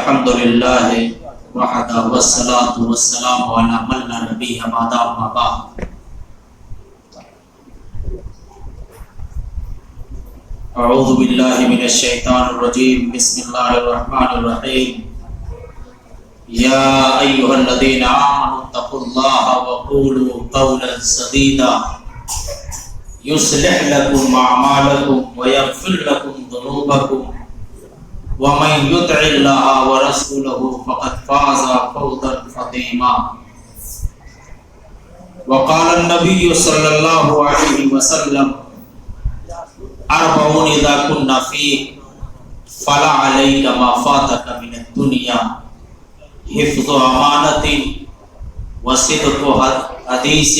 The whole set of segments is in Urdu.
الحمد للہ وحدہ والصلاة والسلام علی من لا نبی بعد اما بعد۔ اعوذ باللہ من الشیطان الرجیم، بسم اللہ الرحمن الرحیم۔ یا ایھا الذین آمنوا اتقوا اللہ وقولوا قولا سدیدا یصلح لکم اعمالکم ویغفر لکم ذنوبکم ومن يطع الله ورسوله فقد فاز فوزا عظيما۔ وقال النبي صلى الله عليه وسلم أربعون إذا كنا فيك فلا عليك ما فاتك من الدنيا حفظ أمانة وصدق حديث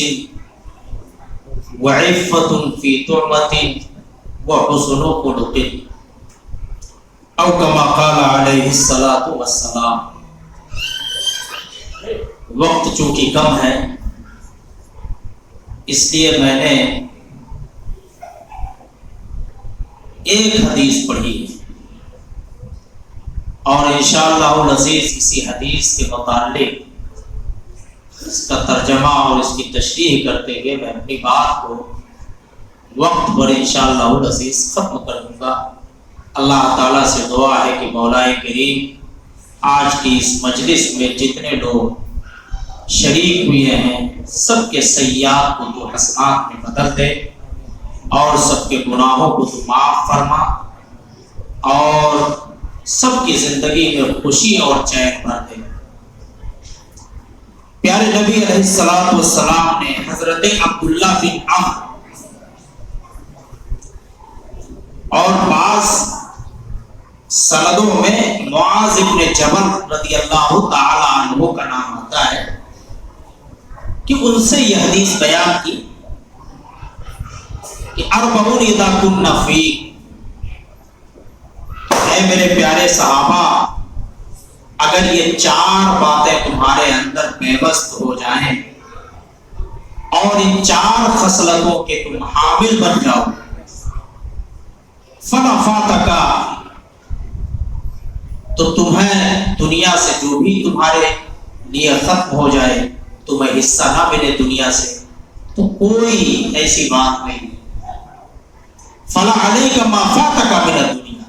وعفة في طعمة وحسن خلق او کما قال علیہ الصلاۃ والسلام۔ وقت چونکہ کم ہے اس لیے میں نے ایک حدیث پڑھی ہے اور انشاءاللہ العزیز اسی حدیث کے متعلق اس کا ترجمہ اور اس کی تشریح کرتے ہوئے میں اپنی بات کو وقت پر انشاءاللہ العزیز ختم کر دوں گا۔ اللہ تعالیٰ سے دعا ہے کہ مولا کریم آج کی اس مجلس میں جتنے لوگ شریک ہوئے ہیں سب کے سیئات کو تو حسنات میں بدل دے اور سب کے گناہوں کو تو معاف فرما اور سب کی زندگی میں خوشی اور چین بھر دے۔ پیارے نبی علیہ الصلوۃ والسلام نے حضرت عبداللہ بن عمرو اور بعض سندوں میں معاذ بن جبل رضی اللہ تعالی عنہ کا نام آتا ہے کہ ان سے یہ حدیث بیان کی کہ اربعون اذا كنا فیک، اے میرے پیارے صحابہ اگر یہ چار باتیں تمہارے اندر پیوست ہو جائیں اور ان چار خصلتوں کے تم حامل بن جاؤ فلا فاتک، تو تمہیں دنیا سے جو بھی تمہارے لیے ختم ہو جائے تمہیں حصہ نہ ملے دنیا سے تو کوئی ایسی بات نہیں۔ فلا علیک ما فاتک من الدنیا،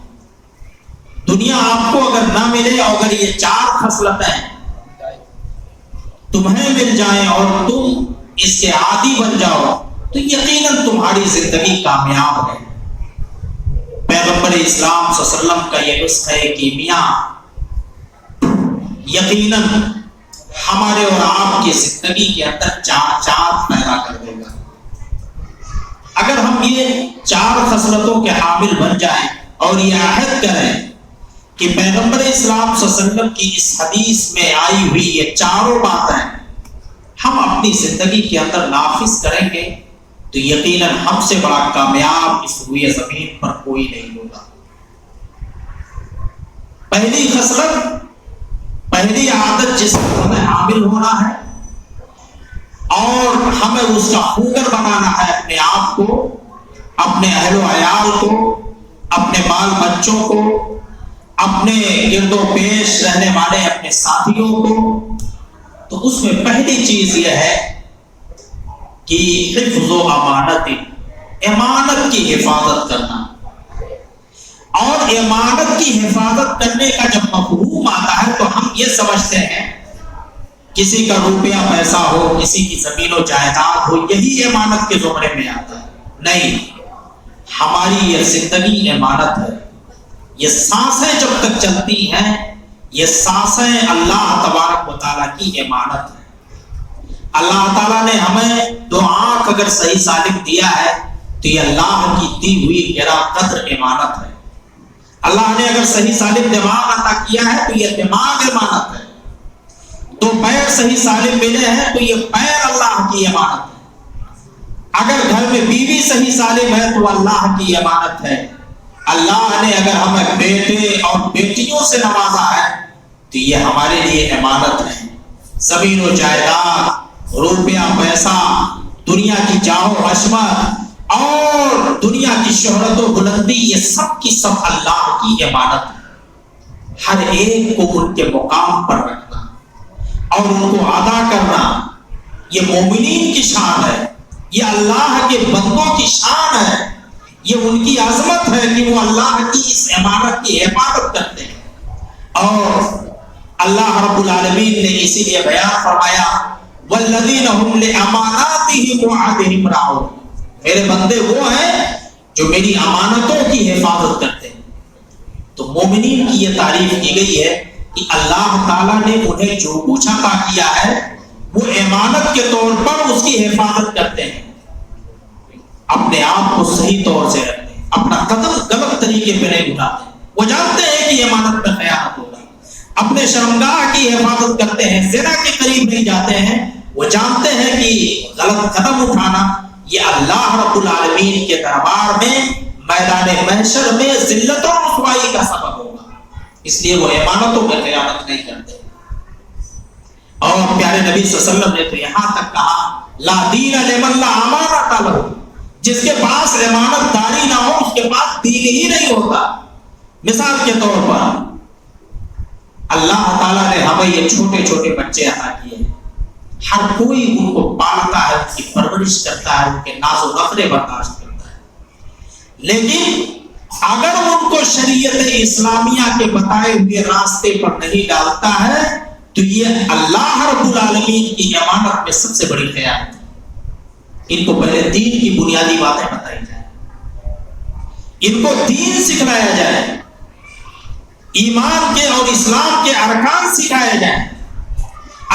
دنیا آپ کو اگر نہ ملے اور اگر یہ چار خصلتیں تمہیں مل جائیں اور تم اس کے عادی بن جاؤ تو یقیناً تمہاری زندگی کامیاب ہے۔ پیغمبر اسلام صلی اللہ علیہ وسلم کا یہ نسخہ کیمیاء یقیناً ہمارے اور آپ کی زندگی کے اندر چار چاند پیدا کر دے گا۔ اگر ہم یہ چار خصلتوں کے حامل بن جائیں اور یہ عہد کریں کہ پیغمبر اسلام صلی اللہ علیہ وسلم کی اس حدیث میں آئی ہوئی یہ چاروں باتیں ہم اپنی زندگی کے اندر نافذ کریں گے تو یقیناً ہم سے بڑا کامیاب اس روئے زمین پر کوئی نہیں ہوگا۔ پہلی خصلت، پہلی عادت جس پر ہمیں حامل ہونا ہے اور ہمیں اس کا خوگر بنانا ہے اپنے آپ کو، اپنے اہل و عیال کو، اپنے بال بچوں کو، اپنے گرد و پیش رہنے والے اپنے ساتھیوں کو، تو اس میں پہلی چیز یہ ہے کہ حفظ و امانت، امانت کی حفاظت کرنا۔ اور امانت کی حفاظت کرنے کا جب مفہوم آتا ہے تو ہم یہ سمجھتے ہیں کسی کا روپیہ پیسہ ہو، کسی کی زمین و جائیداد ہو، یہی امانت کے زمرے میں آتا ہے۔ نہیں، ہماری یہ زندگی امانت ہے۔ یہ سانسیں جب تک چلتی ہیں یہ سانسیں اللہ تبارک و تعالیٰ کی امانت ہے۔ اللہ تعالیٰ نے ہمیں دو آنکھ اگر صحیح سالم دیا ہے تو یہ اللہ کی دی ہوئی گرا قدر امانت ہے۔ اللہ نے اگر صحیح سالم دماغ عطا کیا ہے تو یہ دماغ امانت ہے۔ دو پیر صحیح سالم ملے ہیں تو یہ پیر اللہ کی امانت ہے۔ اگر گھر میں بیوی صحیح سالم ہے تو اللہ کی امانت ہے۔ اللہ نے اگر ہمیں بیٹے اور بیٹیوں سے نوازا ہے تو یہ ہمارے لیے امانت ہے۔ زمین و جائیداد، روپیہ پیسہ، دنیا کی جاہ و عظمت اور دنیا کی شہرت و بلندی، یہ سب کی سب اللہ کی امانت ہے۔ ہر ایک کو ان کے مقام پر رکھنا اور ان کو ادا کرنا، یہ مومنین کی شان ہے، یہ اللہ کے بندوں کی شان ہے، یہ ان کی عظمت ہے کہ وہ اللہ کی اس عمارت کی حفاظت کرتے ہیں۔ اور اللہ رب العالمین نے اسی لیے بیان فرمایا والذین هم لاماناتهم وعهدهم راعون، میرے بندے وہ ہیں جو میری امانتوں کی حفاظت کرتے ہیں۔ تو مومنین کی یہ تعریف کی گئی ہے کہ اللہ تعالیٰ نے انہیں جو کچھ عطا کیا ہے وہ امانت کے طور پر اس کی حفاظت کرتے ہیں، اپنے آپ کو صحیح طور سے رکھتے ہیں، اپنا قدم غلط طریقے پہ نہیں اٹھاتے، وہ جانتے ہیں کہ امانت پہ خیانت ہوگا، اپنے شرمگاہ کی حفاظت کرتے ہیں، زنا کے قریب نہیں جاتے ہیں، وہ جانتے ہیں کہ غلط قدم اٹھانا یہ اللہ رب العالمین کے دربار میں میدان محشر میں ذلت و رسوائی کا سبب ہوگا، اس لیے وہ امانتوں میں خیانت نہیں کرتے۔ اور پیارے نبی صلی اللہ علیہ وسلم نے تو یہاں تک کہا لا دین لمن لا امانت لہ، جس کے پاس امانت داری نہ ہو اس کے پاس دین ہی نہیں ہوتا۔ مثال کے طور پر اللہ تعالیٰ نے ہمیں یہ چھوٹے چھوٹے بچے عطا کیے، ہر کوئی ان کو پالتا ہے، ان کی پرورش کرتا ہے، ان کے ناز و نخرے برداشت کرتا ہے، لیکن اگر ان کو شریعت اسلامیہ کے بتائے ہوئے راستے پر نہیں ڈالتا ہے تو یہ اللہ رب العالمین کی امانت میں سب سے بڑی خیانت ہے۔ ان کو پہلے دین کی بنیادی باتیں بتائی جائیں، ان کو دین سکھلایا جائے، ایمان کے اور اسلام کے ارکان سکھائے جائیں،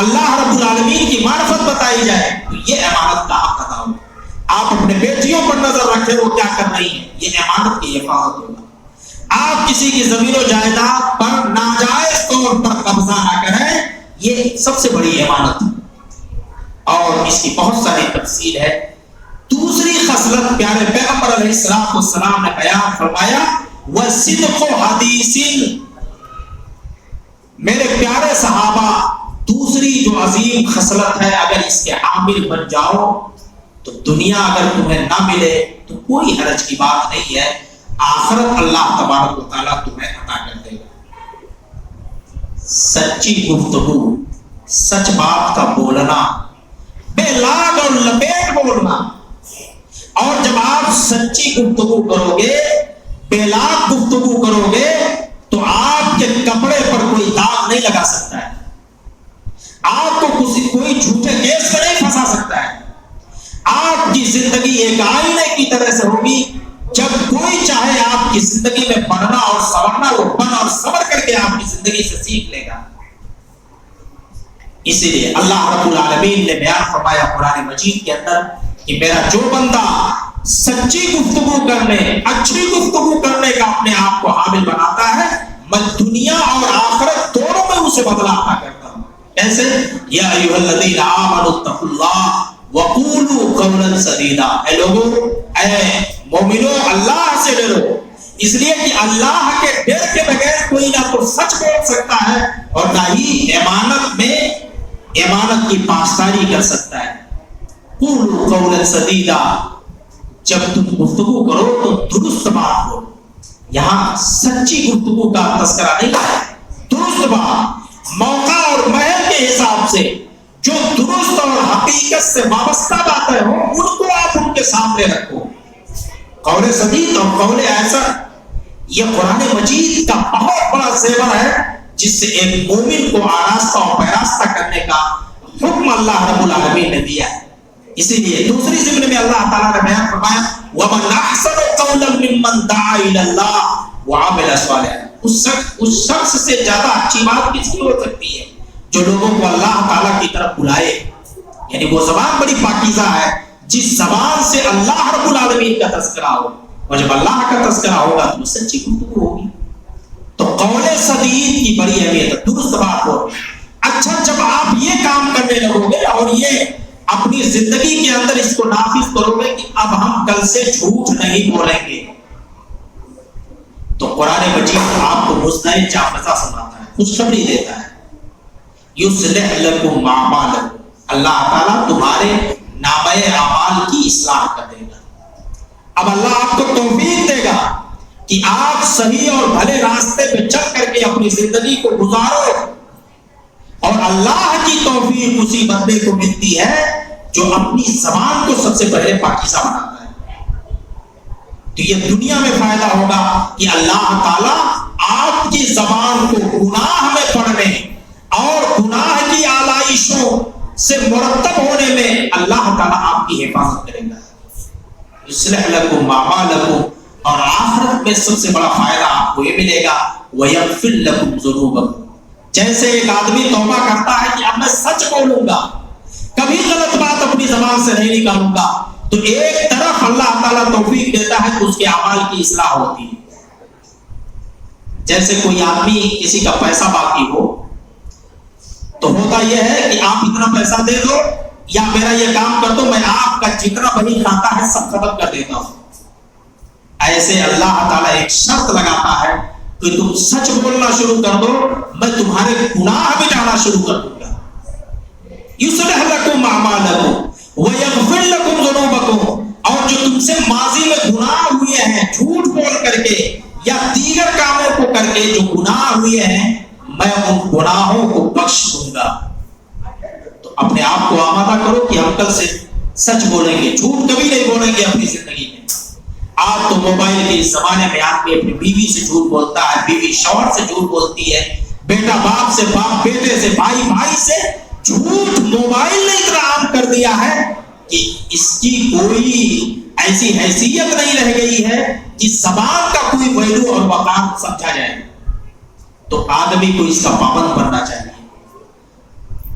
اللہ رب العالمین کی معرفت بتائی جائے تو یہ امانت کا حق ادا ہوگا۔ آپ اپنے بیٹیوں پر نظر رکھیں وہ کیا کر رہی ہیں، یہ امانت کی حفاظت ہوگا۔ آپ کسی کی زمین و جائیداد پر ناجائز طور پر قبضہ نہ کریں، یہ سب سے بڑی امانت ہے، اور اس کی بہت ساری تفصیل ہے۔ دوسری خصلت پیارے پیغمبر علیہ السلام نے بیان فرمایا وَصِدْقُ حَدِيثٍ، میرے پیارے صحابہ دوسری جو عظیم خصلت ہے اگر اس کے عامل بن جاؤ تو دنیا اگر تمہیں نہ ملے تو کوئی حرج کی بات نہیں ہے، آخرت اللہ تبارک و تعالیٰ تمہیں عطا کر دے گا۔ سچی گفتگو، سچ بات کا بولنا، بے لاگ اور لپیٹ بولنا، اور جب آپ سچی گفتگو کرو گے، بے لاگ گفتگو کرو گے تو آپ کے کپڑے پر کوئی داغ نہیں لگا سکتا ہے، آپ کو کوئی جھوٹے کیس میں نہیں پھنسا سکتا ہے، آپ کی زندگی ایک آئینے کی طرح سے ہوگی، جب کوئی چاہے آپ کی زندگی میں بننا اور سنورنا وہ بن اور سنور کر کے آپ کی زندگی سے سیکھ لے گا۔ اسی لیے اللہ رب العالمین نے بیان فرمایا قرآن مجید کے اندر کہ میرا جو بندہ سچی گفتگو کرنے، اچھی گفتگو کرنے کا اپنے آپ کو حامل بناتا ہے، میں دنیا اور آخرت دونوں میں اسے بدلہ عطا کرتا ہوں۔ کیسے؟ یا ایھا الذین آمنوا اتقوا اللہ وقولوا قولا سدیدا، اے لوگو، اے مومنو، اللہ سے ڈرو، اس لیے کہ اللہ کے ڈر کے بغیر کوئی نہ تو سچ بول سکتا ہے اور نہ ہی امانت میں امانت کی پاسداری کر سکتا ہے۔ قولوا قولا سدیدا، جب تم گفتگو کرو تو درست بات کرو، یہاں سچی گفتگو کا تذکرہ نہیں ہے، درست بات، موقع اور محل کے حساب سے جو درست اور حقیقت سے وابستہ باتیں ہوں ان کو آپ ان کے سامنے رکھو۔ قول سدید اور قول ایسر یہ قرآن مجید کا بہت بڑا زیور ہے جس سے ایک مومن کو آراستہ اور پیراستہ کرنے کا حکم اللہ رب العالمین نے دیا ہے۔ اسی لیے دوسری ضمن میں اللہ تعالیٰ نے بیان فرمایا وَمَنْ أَحْسَنُ قَوْلًا مِّمَّنْ دَعَا إِلَى اللَّهِ وَعَمِلَ صَالِحًا، اس شخص سے زیادہ اچھی بات کس کی ہو سکتی ہے جو لوگوں کو اللہ تعالیٰ کی طرف بلائے، یعنی وہ زبان بڑی پاکیزہ ہے جس زبان سے اللہ رب العالمین کا تذکرہ ہو، اور جب اللہ کا تذکرہ ہوگا تو سچی گفتگو ہوگی۔ تو قول سدید کی بڑی اہمیت ہے، درست بات ہو۔ اچھا، جب آپ یہ کام کرنے لگو گے اور یہ اپنی زندگی کے اندر اس کو نافذ کرو گے کہ اب ہم کل سے جھوٹ نہیں بولیں گے، تو قرآن مجید آپ کو مزدہ جافزہ سناتا ہے، خوشخبری دیتا ہے یصلح لکم اعمالکم، اللہ تعالیٰ تمہارے نامۂ اعمال کی اصلاح کر دے گا۔ اب اللہ آپ کو توفیق دے گا کہ آپ صحیح اور بھلے راستے پہ چل کر کے اپنی زندگی کو گزارو، اور اللہ کی توفیق اسی بندے کو ملتی ہے جو اپنی زبان کو سب سے پہلے پاکیزہ بناتا ہے۔ تو یہ دنیا میں فائدہ ہوگا کہ اللہ تعالیٰ آپ کی زبان کو گناہ میں پڑنے اور گناہ کی آلائشوں سے مرتب ہونے میں اللہ تعالیٰ آپ کی حفاظت کرے گا۔ یصلح لکم اعمالکم، اور آخرت میں سب سے بڑا فائدہ آپ کو یہ ملے گا ویغفر لکم ذنوبکم۔ جیسے ایک آدمی توبہ کرتا ہے کہ اب میں سچ بولوں گا، کبھی غلط بات اپنی زبان سے نہیں نکالوں گا، تو ایک طرف اللہ تعالیٰ توفیق دیتا ہے کہ اس کے اعمال کی اصلاح ہوتی ہے۔ جیسے کوئی آدمی کسی کا پیسہ باقی ہو تو ہوتا یہ ہے کہ آپ اتنا پیسہ دے دو یا میرا یہ کام کر دو، میں آپ کا جتنا بہی کھاتا ہے سب ختم کر دیتا ہوں۔ ایسے اللہ تعالیٰ ایک شرط لگاتا ہے کہ تم سچ بولنا شروع کر دو، میں تمہارے گناہ مٹانا شروع کر دوں گا۔ یصلح لکم اعمالکم ویغفر لکم ذنوبکم، اور جو تم سے ماضی میں گناہ ہوئے ہیں جھوٹ بول کر کے یا دیگر کاموں کو کر کے جو گناہ ہوئے ہیں، میں ان گناہوں کو بخش دوں گا۔ تو اپنے آپ کو آمادہ کرو کہ ہم کل سے سچ بولیں گے، جھوٹ کبھی نہیں بولیں گے اپنی زندگی میں۔ آپ تو موبائل کے اس زمانے میں آدمی اپنی بیوی سے جھوٹ بولتا ہے، بیوی شوہر سے جھوٹ بولتی ہے، بیٹا باپ سے، باپ بیٹے سے، بھائی بھائی سے۔ جھوٹ موبائل نے اتنا عام کر دیا ہے کہ اس کی کوئی ایسی حیثیت نہیں رہ گئی ہے کہ زبان کا کوئی ویلو اور وقار سمجھا جائے۔ تو آدمی کو اس کا پابند بننا چاہیے۔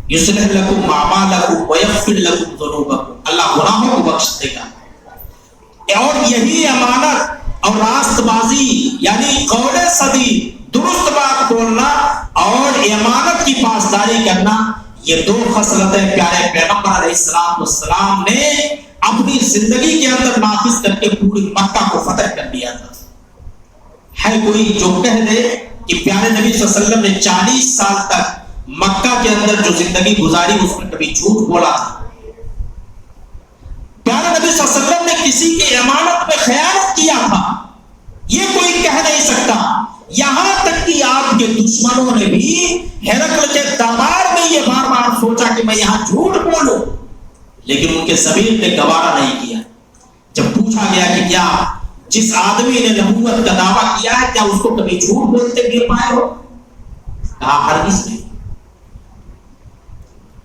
یصلح لکم اعمالکم ویغفر لکم ذنوبکم، اللہ گناہوں کو بخش دے گا۔ اور یہی امانت اور راست بازی یعنی قول صدیق، درست بات بولنا اور امانت کی پاسداری کرنا، یہ دو خصلتیں پیارے پیغمبر علیہ السلام نے اپنی زندگی کے اندر نافذ کر کے پوری مکہ کو فتح کر دیا تھا۔ ہے کوئی جو کہہ دے کہ پیارے نبی صلی اللہ علیہ وسلم نے 40 سال تک مکہ کے اندر جو زندگی گزاری اس میں کبھی جھوٹ بولا تھا؟ پیارے نبی صلی اللہ علیہ وسلم نے کسی کی امانت میں خیانت کیا تھا؟ یہ کوئی کہہ نہیں سکتا۔ یہاں تک کہ آپ کے دشمنوں نے بھی ہرقل کے دربار میں یہ بار بار سوچا کہ میں یہاں جھوٹ بولوں، لیکن ان کے ضمیر نے گوارا نہیں کیا۔ جب پوچھا گیا کہ کیا جس آدمی نے نبوت کا دعویٰ کیا ہے کیا اس کو کبھی جھوٹ بولتے گر پائے ہو؟ کہا ہرگز نہیں۔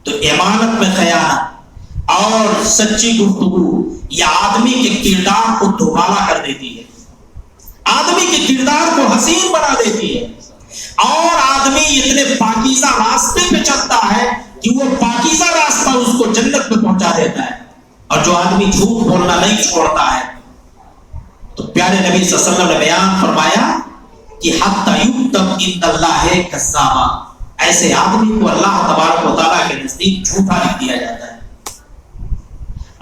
تو امانت میں خیانت اور سچی گفتگو یہ آدمی کے کردار کو دوبالا کر دیتی ہے، آدمی کے کردار کو حسین بنا دیتی ہے، اور آدمی اتنے پاکیزہ راستے پہ چلتا ہے کہ وہ پاکیزہ راستہ اس کو جنت میں پہنچا دیتا ہے۔ اور جو آدمی جھوٹ بولنا نہیں چھوڑتا ہے تو پیارے نبی صلی اللہ علیہ وسلم نے بیان فرمایا کہ حتی یکتب عند اللہ کذابا، ایسے آدمی کو اللہ تبارک و تعالیٰ کے نزدیک جھوٹا لکھ دیا جاتا ہے،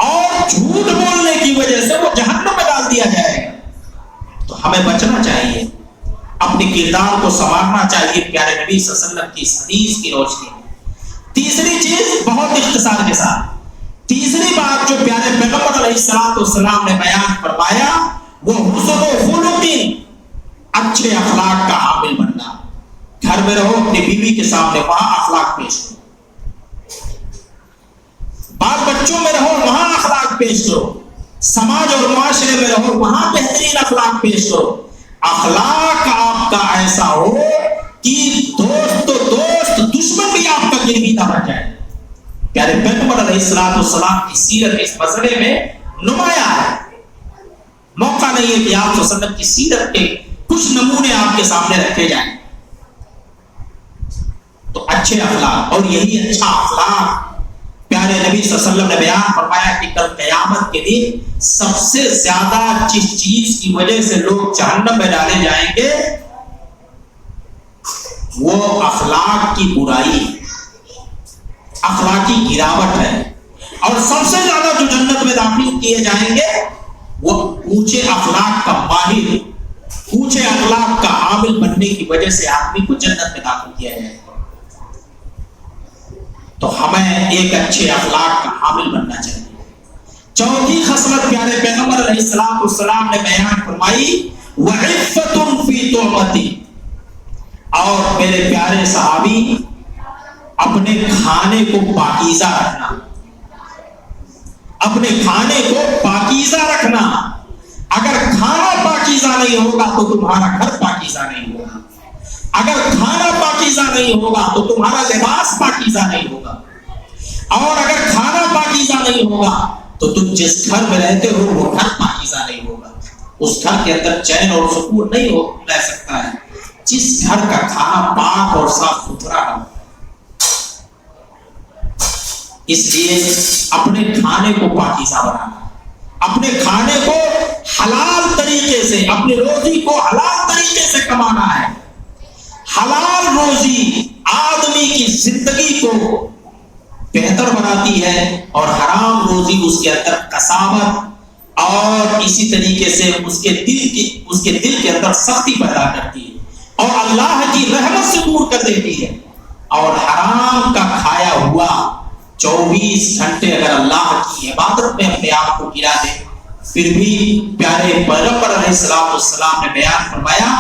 اور جھوٹ بولنے کی وجہ سے وہ جہنم میں ڈال دیا جائے گا۔ تو ہمیں بچنا چاہیے، اپنے کردار کو سنوارنا چاہیے پیارے نبی صلی اللہ علیہ وسلم کی اس حدیث کی روشنی میں۔ تیسری چیز بہت اختصار کے ساتھ، تیسری بات جو پیارے پیغمبر علیہ السلام نے بیان فرمایا وہ حسن و خلق، اچھے اخلاق کا حامل بننا۔ گھر میں رہو اپنی بیوی کے سامنے وہاں اخلاق پیش کرو، بال بچوں میں رہو وہاں اخلاق پیش کرو، سماج اور معاشرے میں رہو وہاں بہترین اخلاق پیش کرو۔ اخلاق آپ کا ایسا ہو کہ دوست تو دوست، دشمن بھی آپ کا گرویدہ بن جائے۔ پیارے پیغمبر علیہ السلام کی سیرت اس مسئلے میں نمایاں ہے۔ موقع نہیں ہے کہ آپ صلی اللہ علیہ وسلم کی سیرت کے کچھ نمونے آپ کے سامنے رکھے جائیں۔ تو اچھے اخلاق، اور یہی اچھا اخلاق پیارے نبی صلی اللہ علیہ وسلم نے بیان فرمایا کہ کل قیامت کے دن سب سے زیادہ جس چیز کی وجہ سے لوگ جہنم میں ڈالے جائیں گے وہ اخلاق کی برائی، اخلاقی گراوٹ ہے، اور سب سے زیادہ جو جنت میں داخل کیے جائیں گے وہ اونچے اخلاق کا ماہر، اونچے اخلاق کا حامل بننے کی وجہ سے آدمی کو جنت میں داخل کیا جائے گا۔ تو ہمیں ایک اچھے اخلاق کا حامل بننا چاہیے۔ چوتھی خصلت پیارے پیغمبر علیہ السلام نے بیان فرمائی وعفة فی طعمتی. اور میرے پیارے صحابی اپنے کھانے کو پاکیزہ رکھنا، اپنے کھانے کو پاکیزہ رکھنا. اگر کھانا پاکیزہ نہیں ہوگا تو تمہارا گھر پاکیزہ نہیں ہوگا. اگر کھانا پاکیزہ نہیں ہوگا تو تمہارا لباس پاکیزہ نہیں ہوگا. اور اگر کھانا پاکیزہ نہیں ہوگا تو تم جس گھر میں رہتے ہو وہ گھر پاکیزہ نہیں ہوگا. اس گھر کے اندر چین اور سکون نہیں رہ سکتا ہے جس گھر کا کھانا پاک اور صاف ستھرا ہو. اس لیے اپنے کھانے کو پاکیزہ بنانا، اپنے کھانے کو حلال طریقے سے، اپنی روزی کو حلال طریقے سے کمانا ہے. حلال روزی آدمی کی زندگی کو بہتر بناتی ہے اور حرام روزی اس کے اندر کساوت اور اسی طریقے سے اس کے دل کے اندر سختی پیدا کرتی ہے اور اللہ کی رحمت سے دور کر دیتی ہے. اور حرام کا کھایا ہوا 24 گھنٹے اگر اللہ کی عبادت میں اپنے آپ کو گرا دے، پھر بھی پیارے پیغمبر علیہ السلام نے بیان فرمایا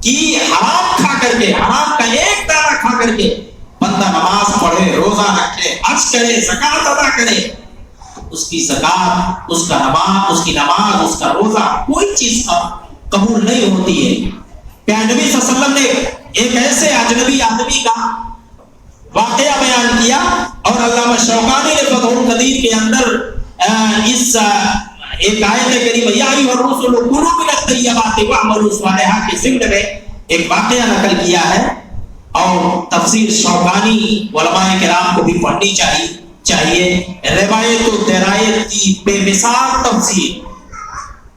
کہ حرام کھا کر کے، حرام کا ایک دانہ کھا کر کے بندہ نماز پڑھے، روزہ رکھے، حج کرے، زکات ادا کرے، اس کی زکات، اس کا نماز، اس کی نماز، اس کا روزہ، کوئی چیز قبول نہیں ہوتی ہے. پیارے نبی صلی اللہ علیہ وسلم نے ایک ایسے اجنبی آدمی کا واقعہ بیان کیا اور علامہ شوکانی نے فتح القدیر کے اندر اس ایک آیت کریمہ یا ایھا الرسل کلوا من الطیبات واعملوا صالحا کے ضمن میں ایک واقعہ نقل کیا ہے. اور تفسیر شوکانی علماء کرام کو بھی پڑھنی چاہیے. روایت و درایت کی بے مثال تفسیر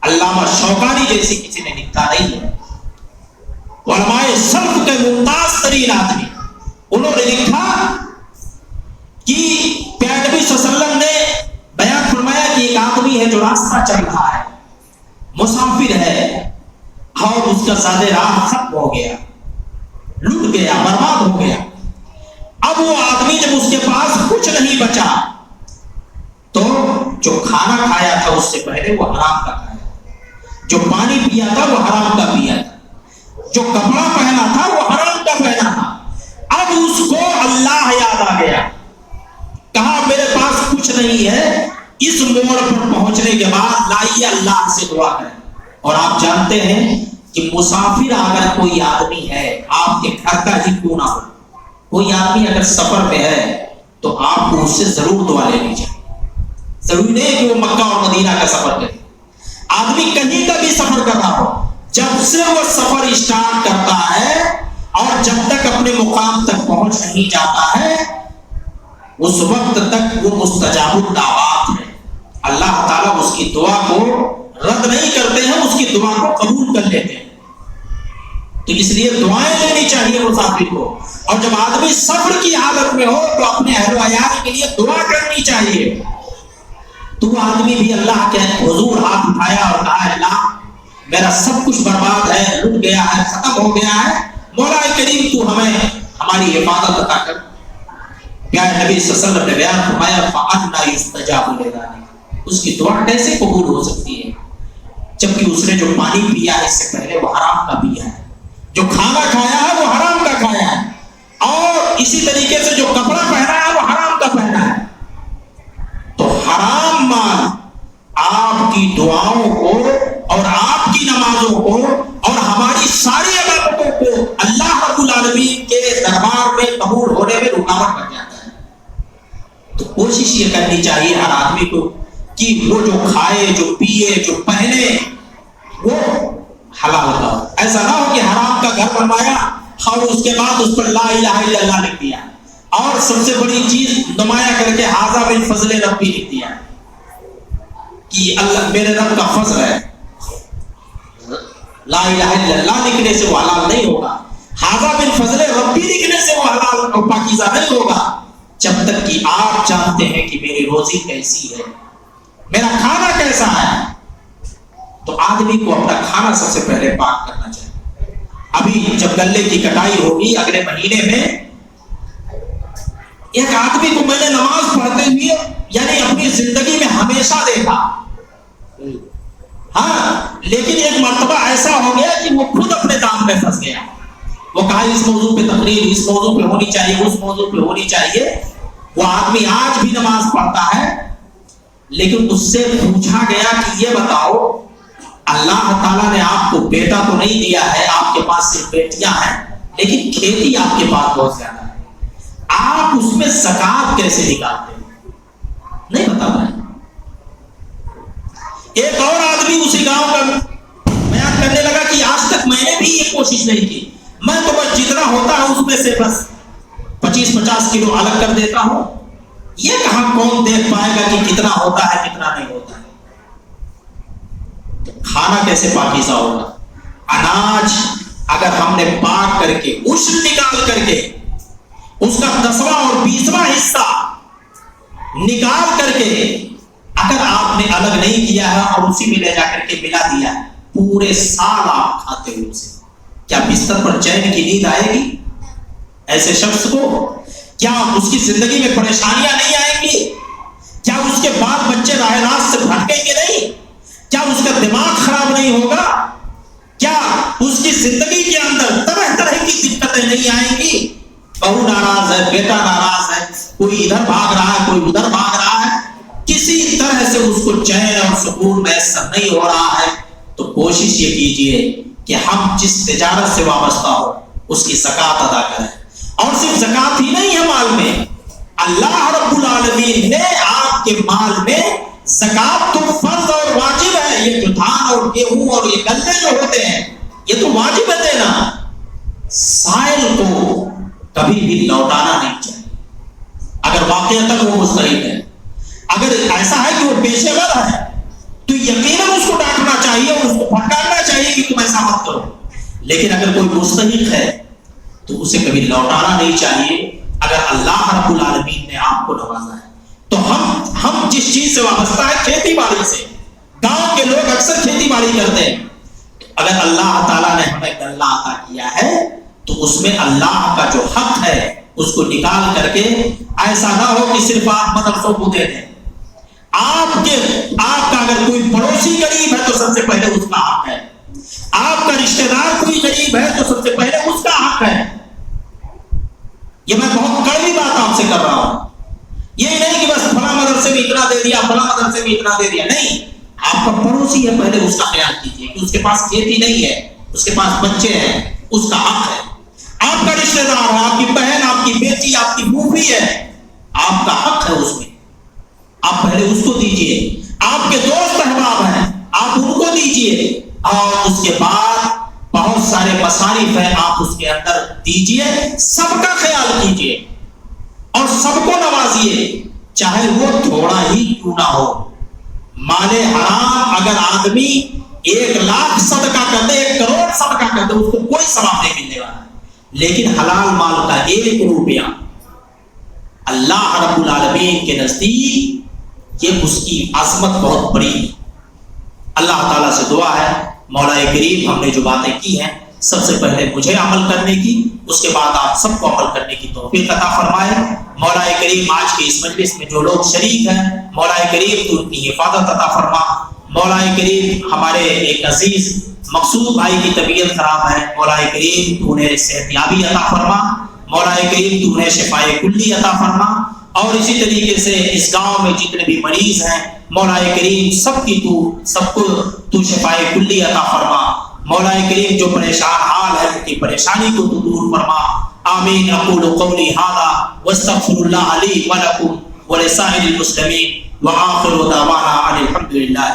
علامہ شوکانی جیسی کسی نے لکھا نہیں ہے. علماء سلف کے ممتاز ترین آدمی، انہوں نے لکھا کہ پیارے نبی صلی اللہ علیہ وسلم نے بیان فرمایا کہ ایک آدمی ہے جو راستہ چل رہا ہے، مسافر ہے اور اس کا زاد راہ ختم ہو گیا، لٹ گیا، برباد ہو گیا. اب وہ آدمی جب اس کے پاس کچھ نہیں بچا تو جو کھانا کھایا تھا اس سے پہلے وہ حرام کا کھایا، جو پانی پیا تھا وہ حرام کا پیا تھا، جو کپڑا پہنا تھا وہ حرام کا پہنا تھا. اب اس کو اللہ یاد آ گیا، کہا میرے پاس کچھ نہیں ہے. اس موڑ پر پہنچنے کے بعد لائیے اللہ سے دعا کریں. اور آپ جانتے ہیں کہ مسافر اگر کوئی آدمی ہے، آپ کے گھر کا ہی کیوں نہ ہو، کوئی آدمی اگر سفر میں ہے تو آپ کو اس سے ضرور دعا لینی چاہیے. ضروری نہیں کہ وہ مکہ اور مدینہ کا سفر کرے، آدمی کہیں کا بھی سفر کر رہا ہو، جب سے وہ سفر اسٹارٹ کرتا ہے اور جب تک اپنے مقام تک پہنچ نہیں جاتا ہے اس وقت تک وہ مستجاب الدعوات ہے. اللہ تعالیٰ اس کی دعا کو رد نہیں کرتے ہیں، اس کی دعا کو قبول کر لیتے ہیں. تو اس لیے دعائیں لینی چاہیے مسافر کو. اور جب آدمی سفر کی حالت میں ہو تو اپنے اہل و عیال کے لیے دعا کرنی چاہیے. تو وہ آدمی بھی اللہ کے حضور ہاتھ اٹھایا اور کہا اللہ میرا سب کچھ برباد ہے، لٹ گیا ہے، ختم ہو گیا ہے، مولا کریم تو ہمیں ہماری حفاظت عطا کر. پیارے نبی صلی اللہ علیہ وسلم نے بیان فرمایا فَأَنَّىٰ يُسْتَجَابُ لِذَلِكَ، اس کی دعا کیسے قبول ہو سکتی ہے جبکہ اس نے جو پانی پیا ہے اس سے پہلے وہ حرام کا پیا ہے، جو کھانا کھایا ہے وہ حرام کا کھایا ہے، اور اسی طریقے سے جو کپڑا پہنا ہے وہ حرام کا پہنا ہے. تو حرام مال آپ کی دعاؤں کو اور آپ کی نمازوں کو اور ہماری ساری عبادتوں کو اللہ رب العالمین کے دربار میں قبول ہونے میں رکاوٹ بن جاتا ہے. تو کوشش یہ کرنی چاہیے ہر آدمی کو کہ وہ جو کھائے، جو پیے، جو پہنے وہ حلال کا ہو. ایسا نہ ہو کہ حرام کا گھر بنوایا اور اس کے بعد اس پر لا الہ الا اللہ لکھ دیا، اور سب سے بڑی چیز نمایاں کر کے ھذا من فضل ربی لکھ دیا کہ اللہ میرے رب کا فضل ہے. لا الہ الا اللہ لکھنے سے وہ حلال نہیں ہوگا، ھذا من فضل ربی لکھنے سے وہ حلال اور پاکیزہ نہیں ہوگا جب تک کہ آپ جانتے ہیں کہ میری روزی کیسی ہے، میرا کھانا کیسا ہے. تو آدمی کو اپنا کھانا سب سے پہلے پاک کرنا چاہیے. ابھی جب غلے کی کٹائی ہوگی اگلے مہینے میں، ایک آدمی کو میں نے نماز پڑھتے ہوئے یعنی اپنی زندگی میں ہمیشہ دیکھا، ہاں لیکن ایک مرتبہ ایسا ہو گیا کہ وہ خود اپنے دام میں پھنس گیا. وہ کہا اس موضوع پہ تقریر اس موضوع پہ ہونی چاہیے, اس موضوع پہ ہونی چاہیے. وہ آدمی آج بھی نماز پڑھتا ہے, لیکن اس سے پوچھا گیا کہ یہ بتاؤ اللہ تعالیٰ نے آپ کو بیٹا تو نہیں دیا ہے, آپ کے پاس صرف بیٹیاں ہیں, لیکن کھیتی آپ کے پاس بہت زیادہ ہے, آپ اس میں زکات کیسے نکالتے ہیں؟ نہیں بتا پائے. ایک اور آدمی اسی گاؤں کا بیان کرنے لگا کہ آج تک میں نے بھی یہ کوشش نہیں کی, میں تو بس جتنا ہوتا ہے اس میں سے بس 25-50 کلو الگ کر دیتا ہوں, یہ کہاں کون دیکھ پائے گا کہ کتنا ہوتا ہے کتنا نہیں ہوتا ہے. کھانا کیسے پاکیزہ ہوگا؟ اناج اگر ہم نے پاک کر کے عشر نکال کر کے اس کا 10واں اور 20واں حصہ نکال کر کے اگر آپ نے الگ نہیں کیا ہے اور اسی میں لے جا کر کے ملا دیا ہے, پورے سال آپ کھاتے ہو اسے, کیا بستر پر چین کی نیند آئے گی ایسے شخص کو؟ کیا اس کی زندگی میں پریشانیاں نہیں آئیں گی؟ کیا اس کے بعد بچے راہ راست سے بھٹکیں گے نہیں؟ کیا اس کا دماغ خراب نہیں ہوگا؟ کیا اس کی زندگی کے اندر طرح طرح کی دقتیں نہیں آئیں گی؟ بہو ناراض ہے, بیٹا ناراض ہے, کوئی ادھر بھاگ رہا ہے, کوئی ادھر بھاگ رہا ہے, کسی طرح سے اس کو چین اور سکون میسر نہیں ہو رہا ہے, تو کوشش یہ کیجئے کہ ہم جس تجارت سے وابستہ ہو اس کی زکات ادا کریں. اور صرف زکات ہی نہیں ہے مال میں, اللہ رب العالمین نے آپ کے مال میں زکات تو فرض اور واجب ہے. یہ جو دھان اور گیہوں اور یہ غلے جو ہوتے ہیں یہ تو واجب ہے دینا. سائل کو کبھی بھی لوٹانا نہیں چاہیے اگر واقعتاً وہ مستحق ہے. اگر ایسا ہے کہ وہ پیشے ور ہے تو یقیناً اس کو ڈانٹنا چاہیے اور اس کو پھٹکارنا چاہیے کہ تم ایسا مت کرو. لیکن اگر کوئی مستحق ہے تو اسے کبھی لوٹانا نہیں چاہیے. اگر اللہ رب العالمین نے آپ کو نوازا ہے تو ہم جس چیز سے وابستہ ہے کھیتی باڑی سے, گاؤں کے لوگ اکثر کھیتی باڑی کرتے ہیں, اگر اللہ تعالیٰ نے ہمیں غلہ عطا کیا ہے تو اس میں اللہ کا جو حق ہے اس کو نکال کر کے ایسا نہ ہو کہ صرف آپ مدرسوں کو دے دیں. آپ کا اگر کوئی پڑوسی غریب ہے تو سب سے پہلے اس کا حق ہے, آپ کا رشتہ دار کوئی غریب ہے تو سب سے پہلے اس کا حق ہے. یہ میں بہت کڑوی بات آپ سے کر رہا ہوں, یہ نہیں کہ بس فلاں مدرسے میں اتنا دے دیا, فلاں مدرسے میں اتنا دے دیا, نہیں. آپ کا پڑوسی ہے پہلے اس کا خیال کیجیے کہ اس کے پاس کھیتی نہیں ہے, اس کے پاس بچے ہیں, اس کا حق ہے. آپ کا رشتہ دار ہے, آپ کی بہن, آپ کی بیٹی, آپ کی پھوپھی ہے, آپ کا حق ہے اس میں, آپ پہلے اس کو دیجئے. آپ کے دوست احباب ہیں, آپ ان کو دیجئے, اور اس کے بعد بہت سارے مصارف ہیں آپ اس کے اندر دیجئے. سب کا خیال کیجئے اور سب کو نوازیے, چاہے وہ تھوڑا ہی کیوں نہ ہو. مال حرام اگر آدمی 1 لاکھ صدقہ کر دے, 1 کروڑ صدقہ کر دے, اس کو کوئی ثواب نہیں ملنے والا. لیکن حلال مال کا 1 روپیہ اللہ رب العالمین کے نزدیک یہ اس کی عظمت بہت بڑی ہے. اللہ تعالیٰ سے دعا ہے مولا کریم ہم نے جو باتیں کی ہیں سب سے پہلے مجھے عمل کرنے کی, اس کے بعد آپ سب کو عمل کرنے کی توفیق عطا فرمائے. مولا کریم آج کے اس مجلس میں جو لوگ شریک ہیں مولا کریم تو ان کی حفاظت عطا فرما. مولا کریم ہمارے ایک عزیز مقصود بھائی کی طبیعت خراب ہے, مولا کریم تو انہیں صحت یابی عطا فرما. مولا کریم تو انہیں شفائے کلی عطا فرما. اور اسی طریقے سے اس گاؤں میں جتنے بھی مریض ہیں مولا کریم سب کو تو شفائے کلی عطا فرما. مولا کریم جو پریشان حال ہے ان کی پریشانی کو تو دور فرما. آمین. اقول قولی ھذا واستغفر اللہ لی ولکم ولسائر المسلمین وآخر دعوانا ان الحمد للہ.